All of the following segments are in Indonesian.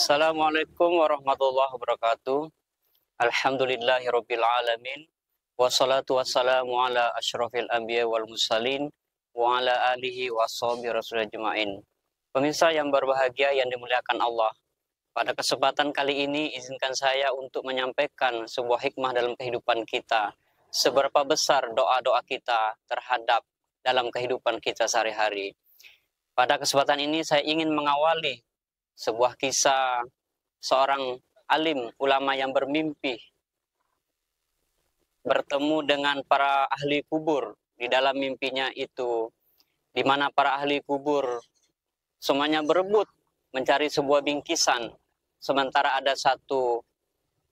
Assalamualaikum warahmatullahi wabarakatuh. Alhamdulillahirabbil alamin. Wassalatu wassalamu ala asyrafil anbiya wal mursalin wa ala alihi washabihi rasul ajmain. Pemirsa yang berbahagia yang dimuliakan Allah. Pada kesempatan kali ini izinkan saya untuk menyampaikan sebuah hikmah dalam kehidupan kita. Seberapa besar doa-doa kita terhadap dalam kehidupan kita sehari-hari. Pada kesempatan ini saya ingin mengawali sebuah kisah seorang alim ulama yang bermimpi bertemu dengan para ahli kubur. Di dalam mimpinya itu, di mana para ahli kubur semuanya berebut mencari sebuah bingkisan, sementara ada satu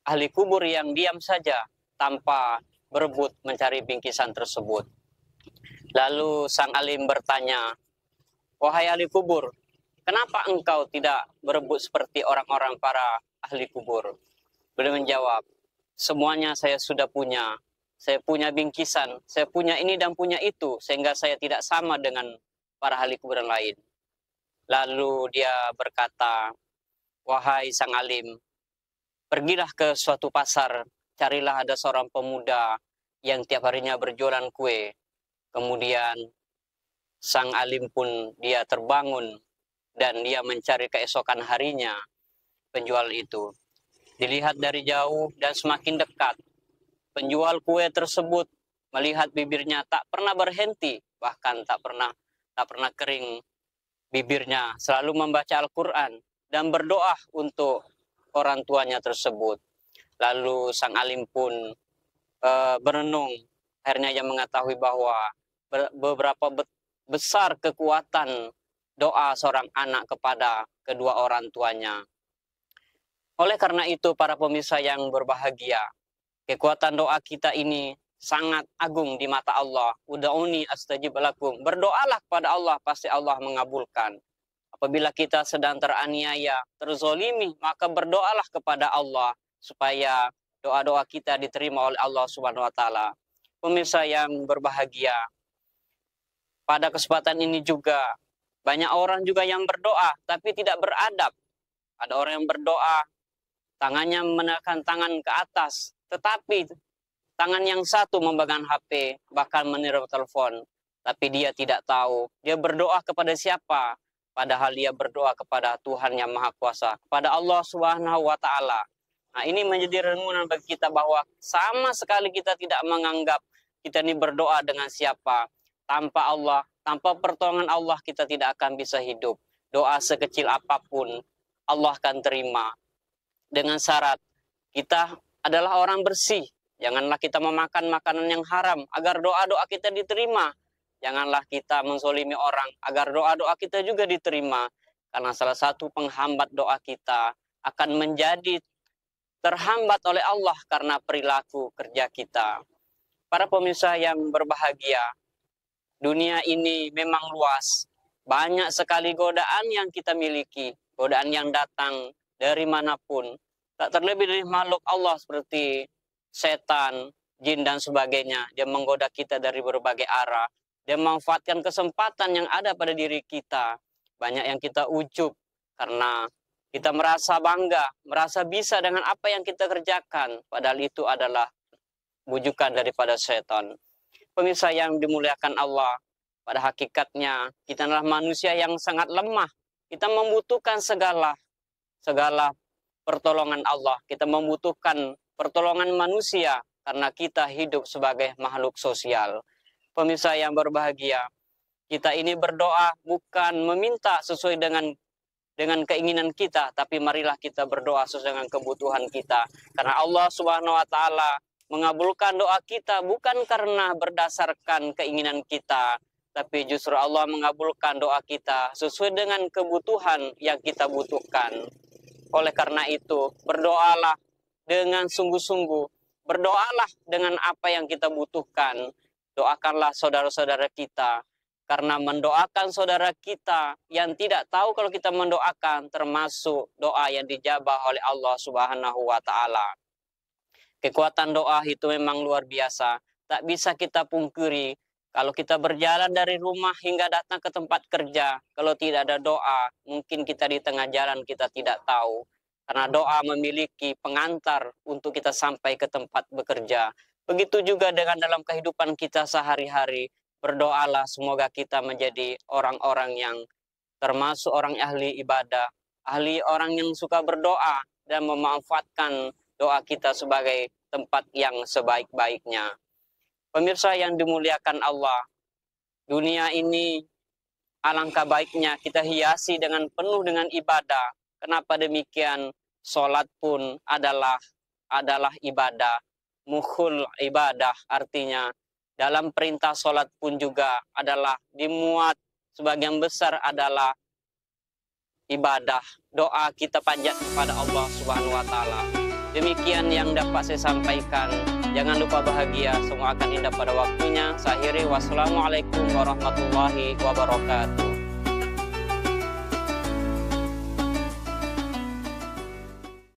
ahli kubur yang diam saja tanpa berebut mencari bingkisan tersebut. Lalu sang alim bertanya, "Wahai ahli kubur, kenapa engkau tidak berebut seperti orang-orang para ahli kubur?" Beliau menjawab, "Semuanya saya sudah punya. Saya punya bingkisan, saya punya ini dan punya itu, sehingga saya tidak sama dengan para ahli kubur yang lain." Lalu dia berkata, "Wahai sang alim, pergilah ke suatu pasar, carilah ada seorang pemuda yang tiap harinya berjualan kue." Kemudian sang alim pun dia terbangun dan dia mencari keesokan harinya penjual itu. Dilihat dari jauh dan semakin dekat, penjual kue tersebut melihat bibirnya tak pernah berhenti, bahkan tak pernah kering bibirnya, selalu membaca Al-Quran dan berdoa untuk orang tuanya tersebut. Lalu sang alim pun berenung, akhirnya ia mengetahui bahwa beberapa besar kekuatan doa seorang anak kepada kedua orang tuanya. Oleh karena itu, para pemirsa yang berbahagia, kekuatan doa kita ini sangat agung di mata Allah. Ud'uni astajib lakum. Berdoalah kepada Allah, pasti Allah mengabulkan. Apabila kita sedang teraniaya, terzolimi, maka berdoalah kepada Allah supaya doa-doa kita diterima oleh Allah Subhanahu wa taala. Pemirsa yang berbahagia, pada kesempatan ini juga banyak orang juga yang berdoa tapi tidak beradab. Ada orang yang berdoa, tangannya menekan tangan ke atas, tetapi tangan yang satu memegang HP, bahkan meniru telepon. Tapi dia tidak tahu, dia berdoa kepada siapa? Padahal dia berdoa kepada Tuhan yang Maha Kuasa, kepada Allah Subhanahu wa taala. Nah, ini menjadi renungan bagi kita bahwa sama sekali kita tidak menganggap kita ini berdoa dengan siapa. Tanpa Allah, tanpa pertolongan Allah kita tidak akan bisa hidup. Doa sekecil apapun Allah akan terima. Dengan syarat kita adalah orang bersih. Janganlah kita memakan makanan yang haram agar doa-doa kita diterima. Janganlah kita menzolimi orang agar doa-doa kita juga diterima. Karena salah satu penghambat doa kita akan menjadi terhambat oleh Allah karena perilaku kerja kita. Para pemirsa yang berbahagia, dunia ini memang luas. Banyak sekali godaan yang kita miliki. Godaan yang datang dari manapun. Tak terlebih dari makhluk Allah seperti setan, jin dan sebagainya. Dia menggoda kita dari berbagai arah. Dia memanfaatkan kesempatan yang ada pada diri kita. Banyak yang kita ujub karena kita merasa bangga, merasa bisa dengan apa yang kita kerjakan. Padahal itu adalah bujukan daripada setan. Pemirsa yang dimuliakan Allah, pada hakikatnya kita adalah manusia yang sangat lemah. Kita membutuhkan segala pertolongan Allah. Kita membutuhkan pertolongan manusia karena kita hidup sebagai makhluk sosial. Pemirsa yang berbahagia, kita ini berdoa bukan meminta sesuai dengan keinginan kita, tapi marilah kita berdoa sesuai dengan kebutuhan kita. Karena Allah Subhanahu wa taala mengabulkan doa kita bukan karena berdasarkan keinginan kita, tapi justru Allah mengabulkan doa kita sesuai dengan kebutuhan yang kita butuhkan. Oleh karena itu, berdoalah dengan sungguh-sungguh. Berdoalah dengan apa yang kita butuhkan. Doakanlah saudara-saudara kita. Karena mendoakan saudara kita yang tidak tahu kalau kita mendoakan termasuk doa yang dijabah oleh Allah Subhanahu wa taala. Kekuatan doa itu memang luar biasa. Tak bisa kita pungkiri. Kalau kita berjalan dari rumah hingga datang ke tempat kerja, kalau tidak ada doa, mungkin kita di tengah jalan kita tidak tahu. Karena doa memiliki pengantar untuk kita sampai ke tempat bekerja. Begitu juga dengan dalam kehidupan kita sehari-hari. Berdoalah semoga kita menjadi orang-orang yang termasuk orang ahli ibadah, ahli orang yang suka berdoa dan memanfaatkan doa kita sebagai tempat yang sebaik-baiknya. Pemirsa yang dimuliakan Allah, dunia ini alangkah baiknya kita hiasi dengan penuh dengan ibadah. Kenapa demikian? Sholat pun adalah ibadah. Mukhul ibadah, artinya dalam perintah sholat pun juga adalah dimuat sebagian besar adalah ibadah. Doa kita panjat kepada Allah Subhanahu wa taala. Demikian yang dapat saya sampaikan. Jangan lupa bahagia, semua akan indah pada waktunya. Saya akhiri, wassalamualaikum warahmatullahi wabarakatuh.